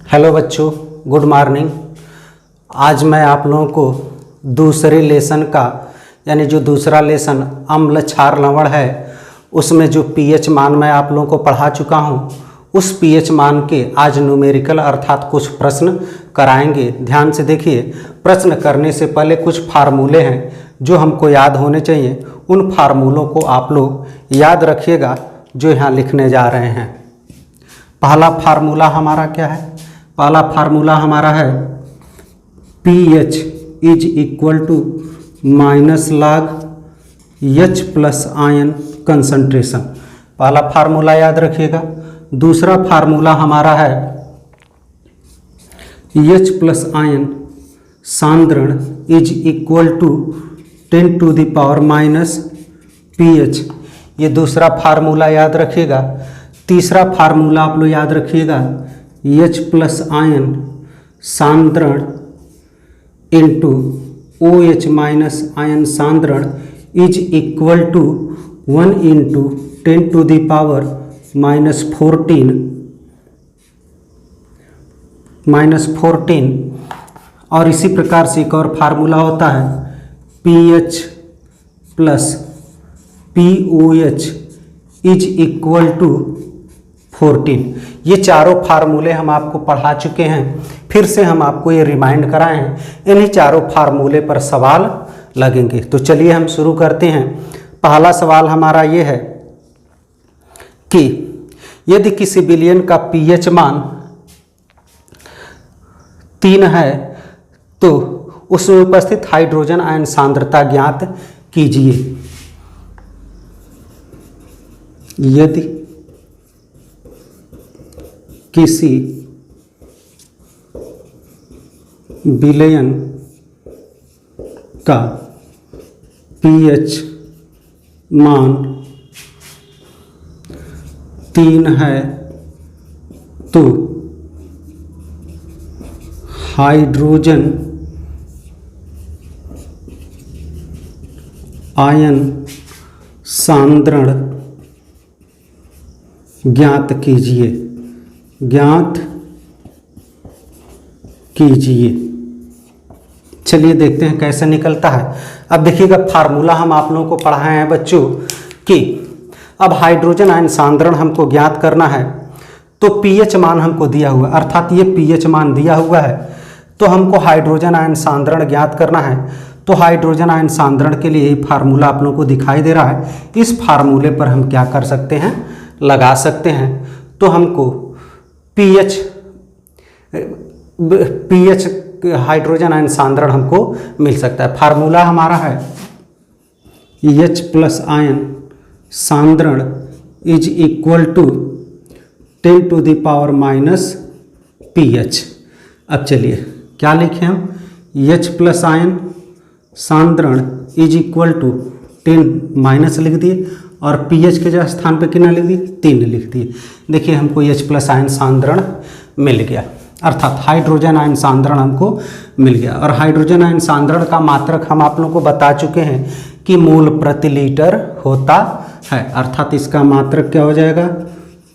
Hello बच्चों, good morning. आज मैं आप लोगों को दूसरे लेसन का यानी जो दूसरा लेसन अम्ल क्षार लवण है उसमें जो पीएच मान मैं आप लोगों को पढ़ा चुका हूँ, उस पीएच मान के आज न्यूमेरिकल अर्थात कुछ प्रश्न कराएंगे। ध्यान से देखिए, प्रश्न करने से पहले कुछ फार्मूले हैं जो हमको याद होने चाहिए। उन फार्मूलों को आप लोग याद रखिएगा जो यहाँ लिखने जा रहे हैं। पहला फार्मूला हमारा क्या है? पहला फार्मूला हमारा है pH is equal to minus log H plus ion concentration. पहला फार्मूला याद रखिएगा। दूसरा फार्मूला हमारा है एच प्लस आयन सांद्रण is equal to 10 to the power minus pH. ये दूसरा फार्मूला याद रखिएगा। तीसरा फार्मूला आप लोग याद रखिएगा, एच प्लस आयन सांद्रण into O H minus ion सांद्रण is equal to 1 into 10 to the power minus 14। और इसी प्रकार से एक और फार्मूला होता है P H plus P O H is equal to 14। ये चारों फार्मूले हम आपको पढ़ा चुके हैं, फिर से हम आपको ये रिमाइंड कराए हैं। इन्हीं चारों फार्मूले पर सवाल लगेंगे। तो चलिए हम शुरू करते हैं। पहला सवाल हमारा ये है कि यदि किसी विलयन का पीएच मान 3 है तो उसमें उपस्थित हाइड्रोजन आयन सांद्रता ज्ञात कीजिए। यदि किसी विलयन का पीएच मान 3 है तो हाइड्रोजन आयन सांद्रण ज्ञात कीजिए। चलिए देखते हैं कैसे निकलता है। अब देखिएगा, फार्मूला हम आप लोगों को पढ़ाए हैं बच्चों कि अब हाइड्रोजन आयन सांद्रण हमको ज्ञात करना है तो पीएच मान हमको दिया हुआ है, अर्थात ये पीएच मान दिया हुआ है तो हमको हाइड्रोजन आयन सांद्रण ज्ञात करना है। तो हाइड्रोजन आयन सांद्रण के लिए यही फार्मूला आप लोगों को दिखाई दे रहा है। इस फार्मूले पर हम क्या कर सकते हैं, लगा सकते हैं। तो हमको पीएच हाइड्रोजन आयन सांद्रण हमको मिल सकता है। फार्मूला हमारा है एच प्लस आयन सांद्रण is equal to 10 to the power minus pH. अब चलिए क्या लिखें हम, एच प्लस आयन सांद्रण इज इक्वल टू 10 माइनस लिख दिए और पीएच के जगह स्थान पे कितना लिख दिए, 3 लिख दिए। देखिए हमको एच प्लस आयन सांद्रण मिल गया, अर्थात हाइड्रोजन आयन सांद्रण हमको मिल गया। और हाइड्रोजन आयन सांद्रण का मात्रक हम आप लोगों को बता चुके हैं कि मोल प्रति लीटर होता है, अर्थात इसका मात्रक क्या हो जाएगा,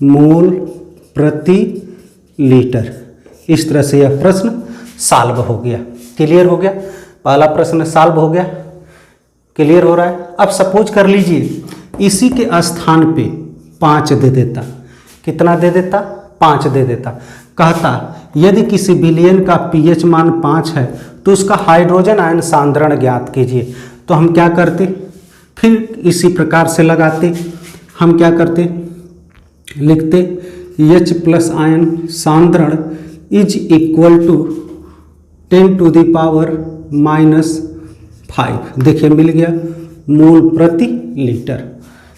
मोल प्रति लीटर। इस तरह से यह प्रश्न सॉल्व हो गया। क्लियर हो गया, पहला प्रश्न सॉल्व हो गया। क्लियर हो रहा है। अब सपोज कर लीजिए इसी के स्थान पे 5 दे देता। कितना दे देता, 5 दे देता। कहता यदि किसी विलयन का पीएच मान 5 है तो उसका हाइड्रोजन आयन सांद्रण ज्ञात कीजिए। तो हम क्या करते, फिर इसी प्रकार से लगाते। हम क्या करते, लिखते एच प्लस आयन सांद्रण is equal to 10 to the power minus 5। देखिए मिल गया, मोल प्रति लीटर।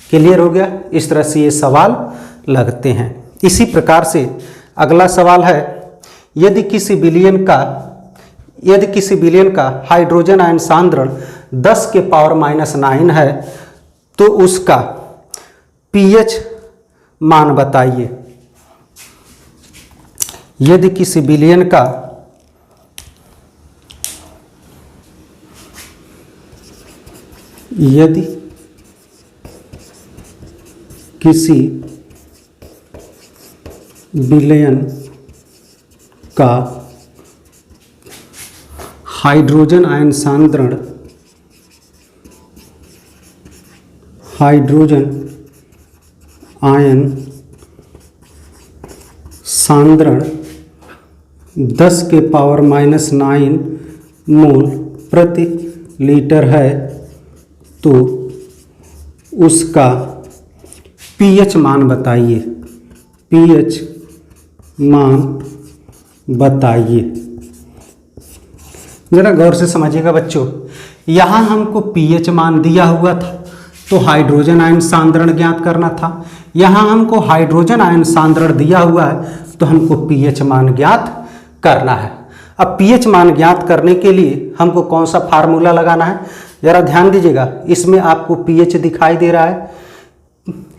क्लियर हो गया। इस तरह से ये सवाल लगते हैं। इसी प्रकार से अगला सवाल है, यदि किसी विलयन का हाइड्रोजन आयन सांद्रण 10 के पावर माइनस 9 है तो उसका पीएच मान बताइए। यदि किसी विलयन का विलयन का हाइड्रोजन आयन सांद्रण हाइड्रोजन आयन सांद्रण 10 के पावर -9 मोल प्रति लीटर है तो उसका पीएच मान बताइए, पीएच मान बताइए। जरा गौर से समझिएगा बच्चों, यहाँ हमको पीएच मान दिया हुआ था तो हाइड्रोजन आयन सांद्रण ज्ञात करना था। यहाँ हमको हाइड्रोजन आयन सांद्रण दिया हुआ है तो हमको पीएच मान ज्ञात करना है। अब पीएच मान ज्ञात करने के लिए हमको कौन सा फार्मूला लगाना है, जरा ध्यान दीजिएगा। इसमें आपको पीएच दिखाई दे रहा है,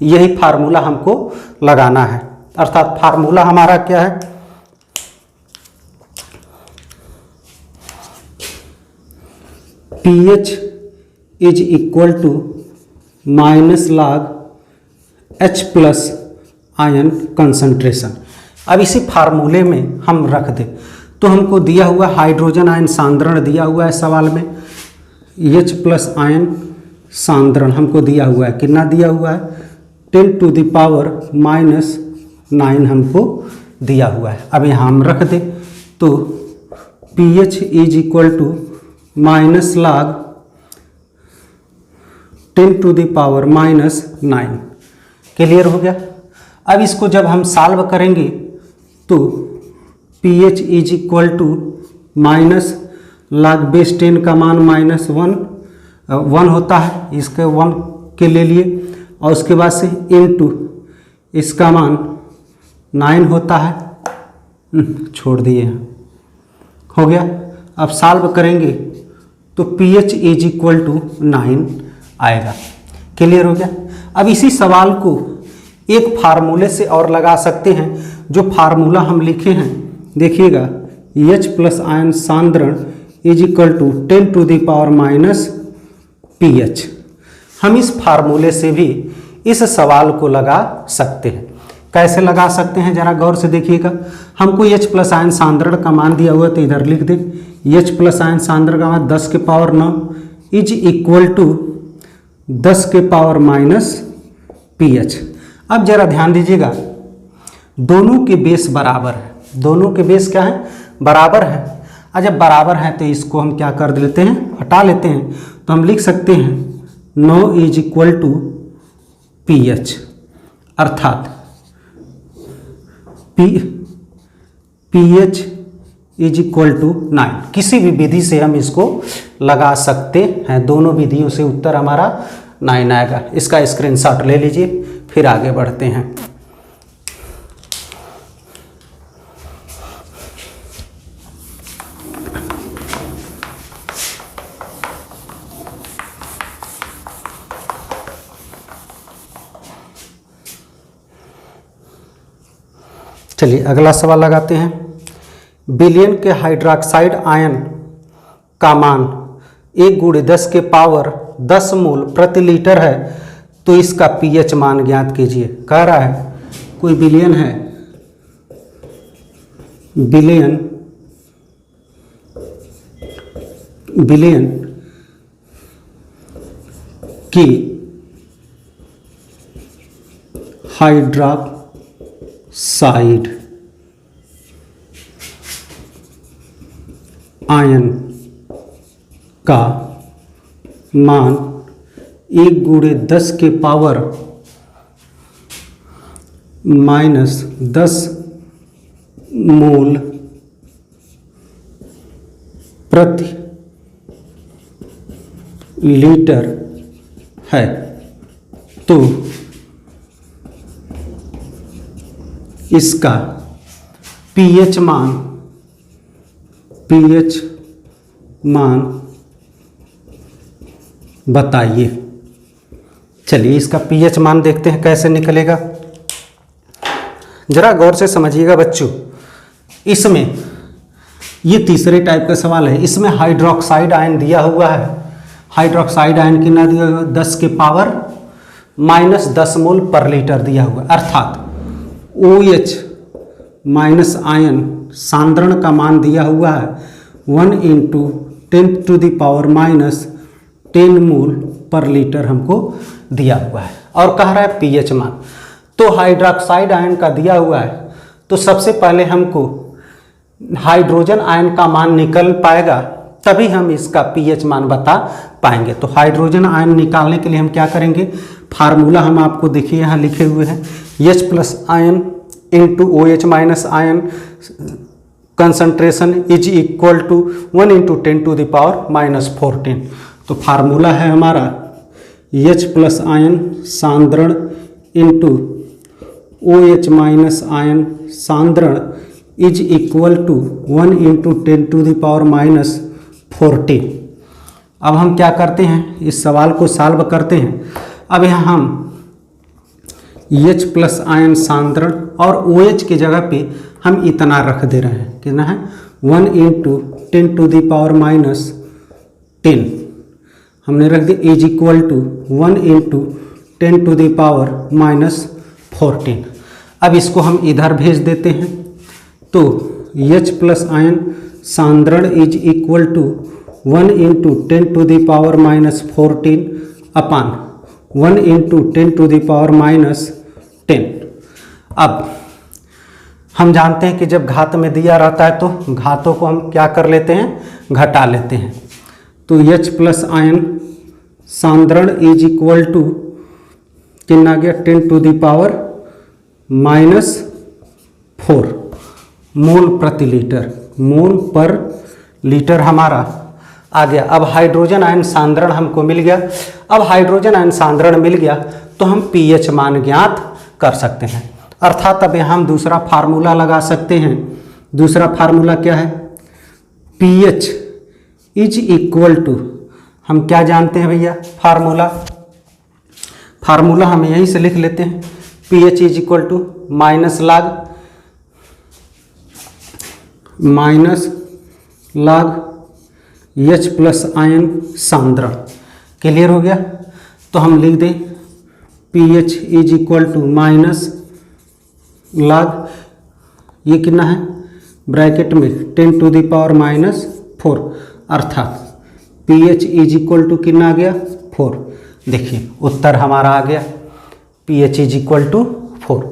यही फार्मूला हमको लगाना है। अर्थात फार्मूला हमारा क्या है, pH is equal to -log H plus ion concentration. अब इसी फार्मूले में हम रख दें तो हमको दिया हुआ हाइड्रोजन आयन सांद्रण दिया हुआ है सवाल में, H प्लस आयन सांद्रण हमको दिया हुआ है। कितना दिया हुआ है, 10⁻⁻9 हमको दिया हुआ है। अब यहाँ हम रख दें तो pH is equal to -log 10⁻⁹ clear हो गया। अब इसको जब हम सॉल्व करेंगे तो pH is equal to -log base 10 का मान -1 होता है, इसके 1 के ले लिए, और उसके बाद से इनटू इसका मान 9 होता है, छोड़ दिए, हो गया। अब सॉल्व करेंगे तो pH इज इक्वल टू 9 आएगा। क्लियर हो गया। अब इसी सवाल को एक फार्मूले से और लगा सकते हैं, जो फार्मूला हम लिखे हैं देखिएगा, H प्लस आयन सांद्रण इज इक्वल टू 10⁻⁻pH। हम इस फार्मूले से भी इस सवाल को लगा सकते हैं। कैसे लगा सकते हैं जरा गौर से देखिएगा। हमको H प्लस आयन सांद्रण का मान दिया हुआ तो इधर लिख दें, H प्लस आयन सांद्रण का मान 10 के पावर 9 इज इक्वल टू 10 के पावर -pH। अब जरा ध्यान दीजिएगा, दोनों के बेस बराबर है, दोनों के बेस क्या है, बराबर है। और जब बराबर है तो इसको हम क्या कर लेते हैं, हटा लेते हैं, तो हम लिख सकते हैं 9 इज इक्वल टू pH, अर्थात pH इज इक्वल टू 9। किसी भी विधि से हम इसको लगा सकते हैं, दोनों विधियों से उत्तर हमारा 9 आएगा। इसका स्क्रीनशॉट ले लीजिए, फिर आगे बढ़ते हैं। चलिए अगला सवाल लगाते हैं। विलयन के हाइड्रोक्साइड आयन का मान 1 × 10 के पावर 10 मोल प्रति लीटर है तो इसका pH मान ज्ञात कीजिए। कह रहा है कोई विलयन है, विलयन की हाइड्रोक्साइड आयन का मान 1 × 10 के पावर -10 मोल प्रति लीटर है तो इसका pH मान बताइए। चलिए इसका pH मान देखते हैं कैसे निकलेगा। जरा गौर से समझिएगा बच्चों, इसमें ये तीसरे टाइप का सवाल है। इसमें हाइड्रोक्साइड आयन दिया हुआ है, हाइड्रोक्साइड आयन कितना दिया हुआ है, 10 के पावर -10 मोल पर लीटर दिया हुआ है, अर्थात OH माइनस आयन सांद्रण का मान दिया हुआ है 1 × 10⁻⁻10 मोल पर लीटर हमको दिया हुआ है और कह रहा है पीएच मान। तो हाइड्रोक्साइड आयन का दिया हुआ है, तो सबसे पहले हमको हाइड्रोजन आयन का मान निकल पाएगा, तभी हम इसका पीएच मान बता पाएंगे। तो हाइड्रोजन आयन निकालने के लिए हम क्या करेंगे, फार्मूला हम आपको देखिए यहाँ लिखे हुए हैं, H+ ion into OH- ion concentration is equal to 1 × 10⁻⁻14। तो फार्मूला है हमारा H+ आयन सांद्रण इंटू OH- आयन सांद्रण इज इक्वल टू 1 × 10⁻⁻14। अब हम क्या करते हैं, इस सवाल को सॉल्व करते हैं। अब यहाँ हम H+ आयन सांद्रण और OH की जगह पे हम इतना रख दे रहे हैं, कितना है 1 × 10⁻10 हमने रख दिया इज इक्वल टू 1 × 10⁻14। अब इसको हम इधर भेज देते हैं, तो H+ आयन सांद्रण इज इक्वल टू 1 × 10⁻14 अपान 1 × 10⁻10। अब हम जानते हैं कि जब घात में दिया रहता है तो घातों को हम क्या कर लेते हैं, घटा लेते हैं। तो H+ आयन सांद्रण इज इक्वल टू कितना आ गया 10⁻⁻4 मोल प्रति लीटर, मोल पर लीटर हमारा आ गया। अब हाइड्रोजन आयन सांद्रण हमको मिल गया। अब हाइड्रोजन आयन सांद्रण मिल गया तो हम पीएच मान ज्ञात कर सकते हैं, अर्थात अब यहाँ हम दूसरा फार्मूला लगा सकते हैं। दूसरा फार्मूला क्या है, पीएच इज इक्वल टू, हम क्या जानते हैं भैया, फार्मूला हम यहीं से लिख लेते हैं, pH is equal to minus log H+ ion सांद्रण। क्लियर हो गया। तो हम लिख दें pH is equal to minus log, ये कितना है ब्रैकेट में 10⁻⁻4, अर्थात पीएच इज इक्वल टू कितना आ गया 4। देखिए उत्तर हमारा आ गया, pH is equal to 4।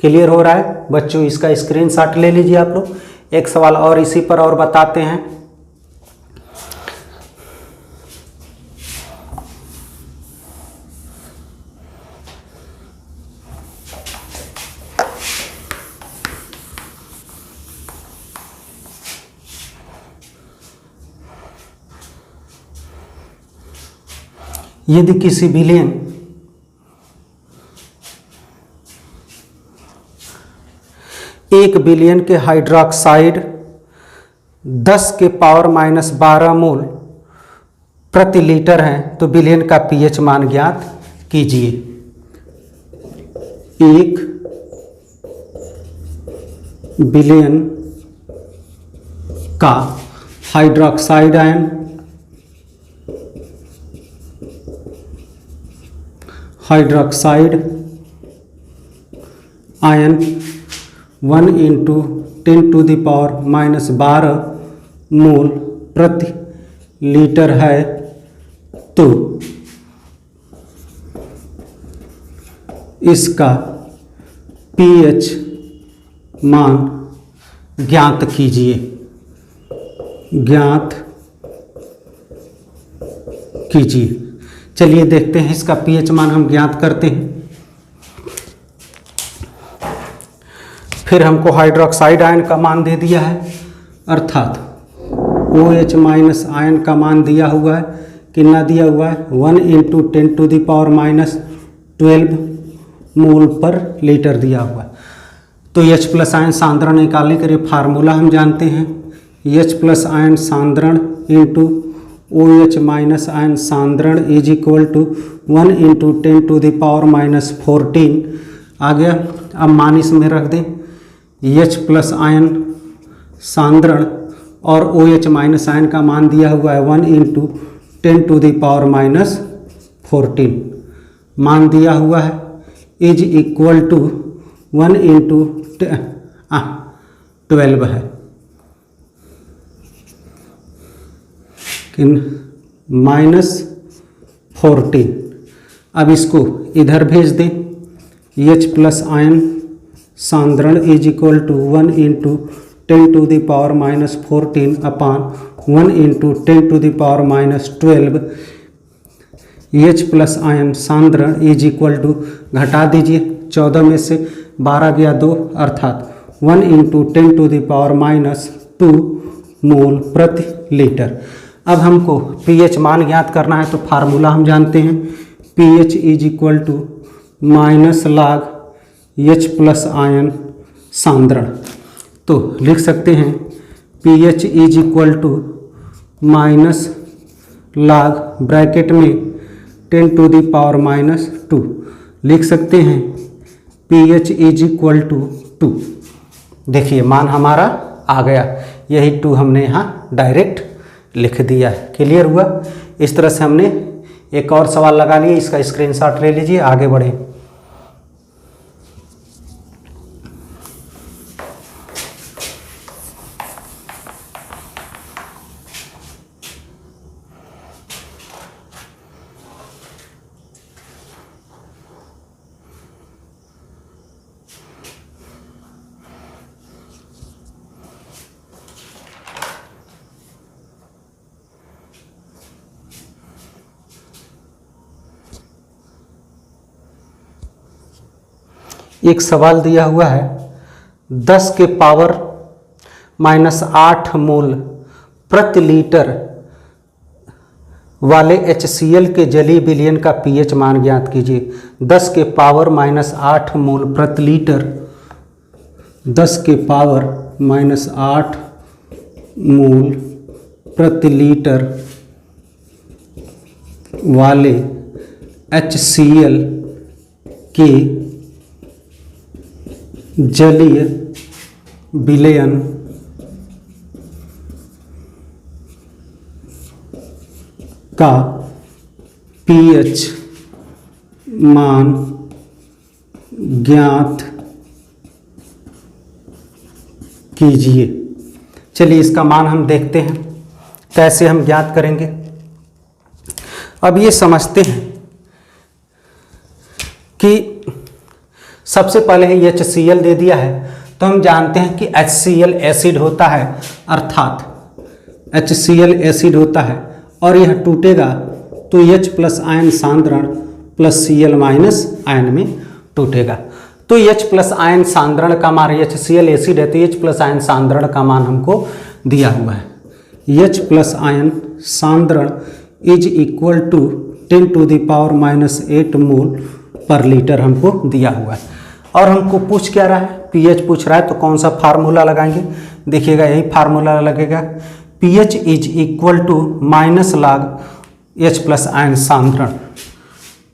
Clear हो रहा है बच्चों, इसका स्क्रीनशॉट ले लीजिए आप लोग। एक सवाल और इसी पर और बताते हैं। यदि किसी विलयन एक बिलियन के हाइड्रोक्साइड 10⁻⁻12 मोल प्रति लीटर है तो बिलियन का पीएच मान ज्ञात कीजिए। एक बिलियन का हाइड्रोक्साइड आयन (1 × 10⁻12 मोल प्रति लीटर है तो इसका पीएच मान ज्ञात कीजिए। चलिए देखते हैं इसका पीएच मान हम ज्ञात करते हैं। फिर हमको हाइड्रोक्साइड आयन का मान दे दिया है, अर्थात OH- आयन का मान दिया हुआ है, कितना दिया हुआ है 1 × 10⁻12 मोल पर लीटर दिया हुआ है। तो H+ आयन सांद्रण निकालने के लिए फार्मूला हम जानते हैं, H+ आयन सांद्रण इंटू OH- आयन सांद्रण इज इक्वल टू 1 × 10⁻14 आ गया। अब मान इसमें रख दें, H+ आयन सांद्रण और OH- आयन का मान दिया हुआ है 1 × 10⁻14 मान दिया हुआ है इज इक्वल टू 1 × 12 है, -14। अब इसको इधर भेज दें। H प्लस आयन सांद्रण is equal to 1 × 10⁻⁻14 upon 1 × 10⁻⁻12। H plus ion सांद्रण इज इक्वल टू, घटा दीजिए, 14 में से 12 गया 2, अर्थात 1 × 10⁻² मोल प्रति लीटर। अब हमको pH मान ज्ञात करना है, तो फार्मूला हम जानते हैं, pH is equal to -log H plus ion सांद्रण। तो लिख सकते हैं pH is equal to -log bracket में 10⁻²। लिख सकते हैं pH इज इक्वल टू 2। देखिए मान हमारा आ गया, यही 2 हमने यहाँ डायरेक्ट लिख दिया है। क्लियर हुआ? इस तरह से हमने एक और सवाल लगा लिए, इसका स्क्रीनशॉट ले लीजिए, आगे बढ़ें। एक सवाल दिया हुआ है, 10 के पावर -8 मोल प्रति लीटर वाले HCl के जलीय विलयन का pH मान ज्ञात कीजिए। 10 के पावर -8 मोल प्रति लीटर, 10 के पावर -8 मोल प्रति लीटर वाले HCl के जलीय विलयन का pH मान ज्ञात कीजिए। चलिए इसका मान हम देखते हैं, कैसे हम ज्ञात करेंगे। अब ये समझते हैं कि सबसे पहले ही HCl दे दिया है, तो हम जानते हैं कि HCl एसिड होता है, अर्थात HCl एसिड होता है और यह टूटेगा तो H प्लस आयन सांद्रण प्लस Cl माइनस आयन में टूटेगा। तो H प्लस आयन सांद्रण का मान, HCl एसिड है तो H प्लस आयन सांद्रण का मान हमको दिया हुआ है। H प्लस आयन सांद्रण इज इक्वल टू 10⁻⁻8 मोल पर लीटर हमको दिया हुआ है। और हमको पूछ क्या रहा है, pH पूछ रहा है, तो कौन सा फार्मूला लगाएंगे? देखिएगा यही फार्मूला लगेगा, pH is equal to -log H plus ion सांद्रण।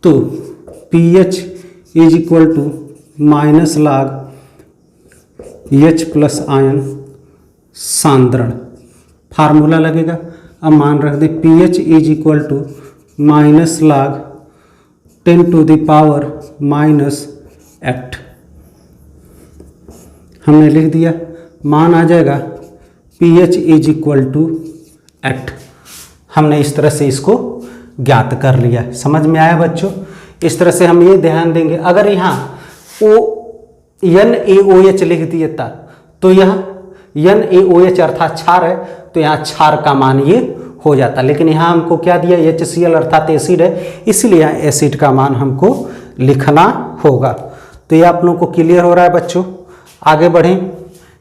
तो pH is equal to -log H plus ion सांद्रण, फार्मूला लगेगा। अब मान रख दे pH is equal to -log 10⁻⁻8। हमने लिख दिया, मान आ जाएगा pH इज इक्वल टू 8। हमने इस तरह से इसको ज्ञात कर लिया। समझ में आया बच्चों? इस तरह से हम ये ध्यान देंगे, अगर यहाँ NaOH लिख दिए था तो यह NaOH अर्थात क्षार है, तो यहाँ क्षार का मान ये हो जाता, लेकिन यहाँ हमको क्या दिया, HCl अर्थात एसिड है, इसलिए यहाँ एसिड का मान हमको लिखना होगा। तो ये आप लोगों को क्लियर हो रहा है बच्चों? आगे बढ़ें,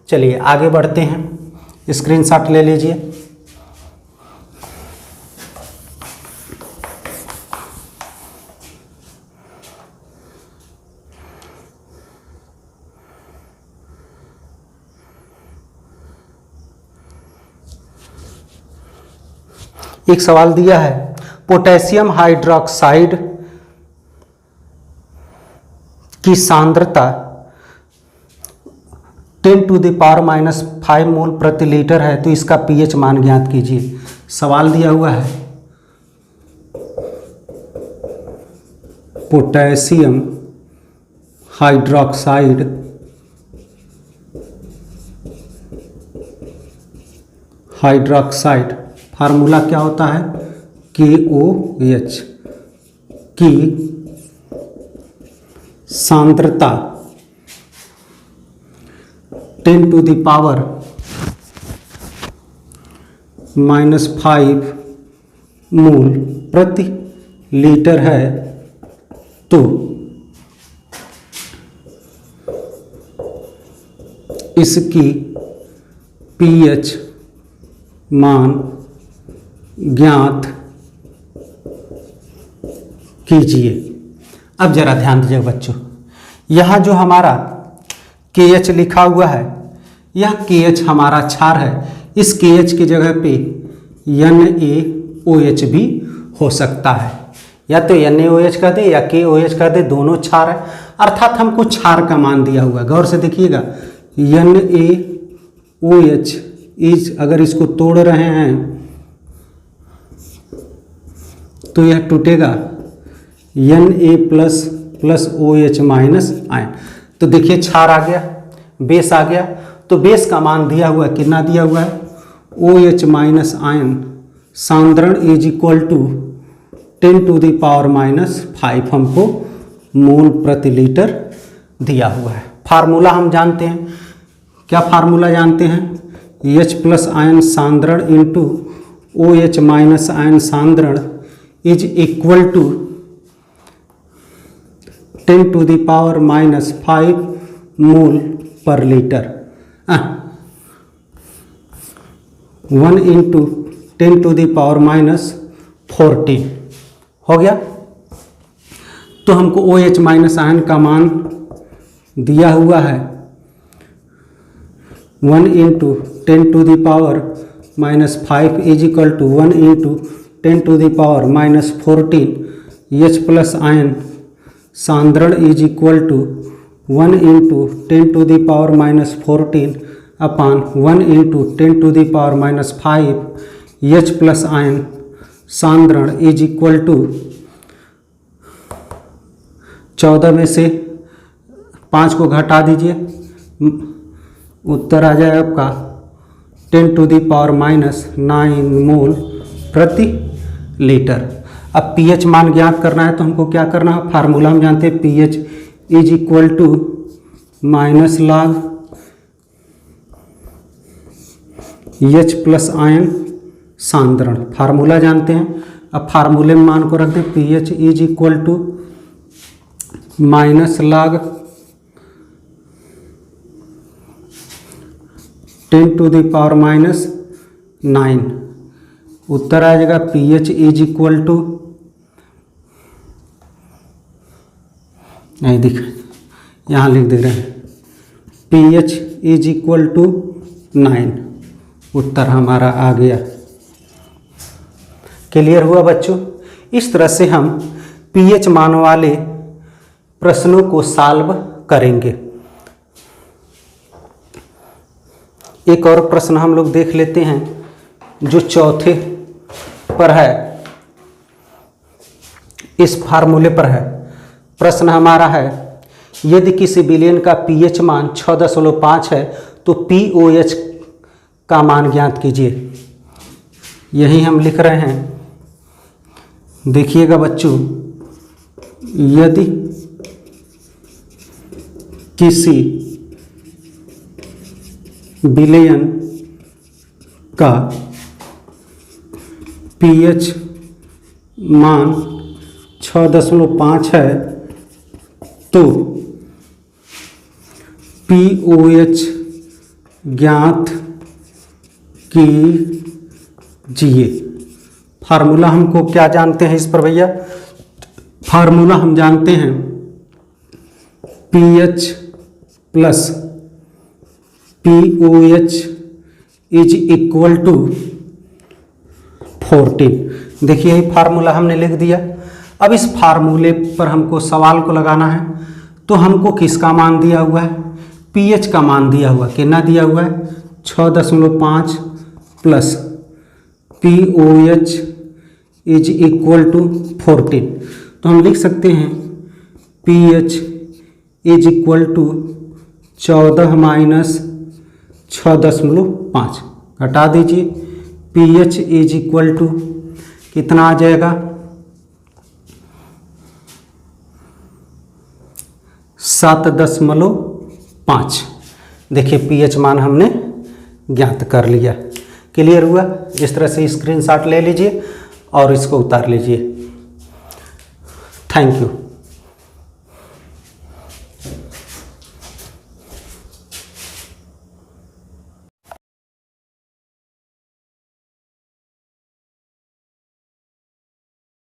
चलिए आगे बढ़ते हैं, स्क्रीनशॉट ले लीजिए। एक सवाल दिया है, पोटेशियम हाइड्रोक्साइड की सांद्रता 10⁻⁻5 मोल प्रति लीटर है, तो इसका pH मान ज्ञात कीजिए। सवाल दिया हुआ है, पोटेशियम हाइड्रोक्साइड फार्मूला क्या होता है, KOH की सांद्रता 10 टू द पावर -5 मोल प्रति लीटर है, तो इसकी pH मान ज्ञात कीजिए। अब जरा ध्यान दीजिए बच्चों, यहाँ जो हमारा KH लिखा हुआ है, यह KH हमारा क्षार है। इस KH की जगह पे NaOH भी हो सकता है, या तो NaOH कर दे या KOH कर दे, दोनों क्षार है। अर्थात हमको क्षार का मान दिया हुआ है। गौर से देखिएगा, NaOH इज, अगर इसको तोड़ रहे हैं तो यह टूटेगा Na++OH आयन। तो देखिए क्षार आ गया, बेस आ गया। तो बेस का मान दिया हुआ है, कितना दिया हुआ है, OH आयन सांद्रण is equal to 10 to the power -5 हमको मोल प्रति लीटर दिया हुआ है। फार्मूला हम जानते हैं, क्या फार्मूला जानते हैं, H+ आयन सांद्रण इंटू OH- आयन सांद्रण is equal to 10 to the power -5 mole पर litre. 1 into 10 to the power -14 हो गया। तो हमको OH- आयन का मान दिया हुआ है 1 into 10 to the power -5 is equal to 1 into 10 to the power -14। H+ ion सांद्रण is equal to 1 into 10 to the power -14 upon 1 into 10 to the power -5। H+ ion सांद्रण इज इक्वल टू 14 में से 5 को घटा दीजिए, उत्तर आ जाए आपका 10 टू द पावर -9 मोल प्रति लीटर। अब pH मान ज्ञात करना है, तो हमको क्या करना है, फार्मूला हम जानते हैं, pH is equal to -log H+ ion सांद्रण, फार्मूला जानते हैं। अब फार्मूले में मान को रख दें, pH is equal to -log 10 to the power -9। उत्तर आ जाएगा pH इज इक्वल टू, नहीं दिख, यहाँ लिख दे रहे हैं, pH इज इक्वल टू 9। उत्तर हमारा आ गया। क्लियर हुआ बच्चों? इस तरह से हम pH मान वाले प्रश्नों को सॉल्व करेंगे। एक और प्रश्न हम लोग देख लेते हैं, जो चौथे पर है, इस फार्मूले पर है। प्रश्न हमारा है, यदि किसी विलयन का pH मान 6.5 है तो POH का मान ज्ञात कीजिए। यही हम लिख रहे हैं, देखिएगा बच्चों, यदि किसी विलयन का pH मान 6.5 है तो POH ज्ञात कीजिए। फार्मूला हमको क्या जानते हैं इस पर भैया? फार्मूला हम जानते हैं pH plus POH is equal to 14। देखिए यही फार्मूला हमने लिख दिया। अब इस फार्मूले पर हमको सवाल को लगाना है, तो हमको किसका मान दिया हुआ है? pH का मान दिया हुआ, कितना दिया हुआ है? 6.5 plus POH is equal to 14। तो हम लिख सकते हैं pH is equal to 14 minus 6.5, घटा दीजिए, pH इज इक्वल टू कितना आ जाएगा 7.5। देखिए pH मान हमने ज्ञात कर लिया। क्लियर हुआ? इस तरह से स्क्रीनशॉट ले लीजिए और इसको उतार लीजिए। Thank you.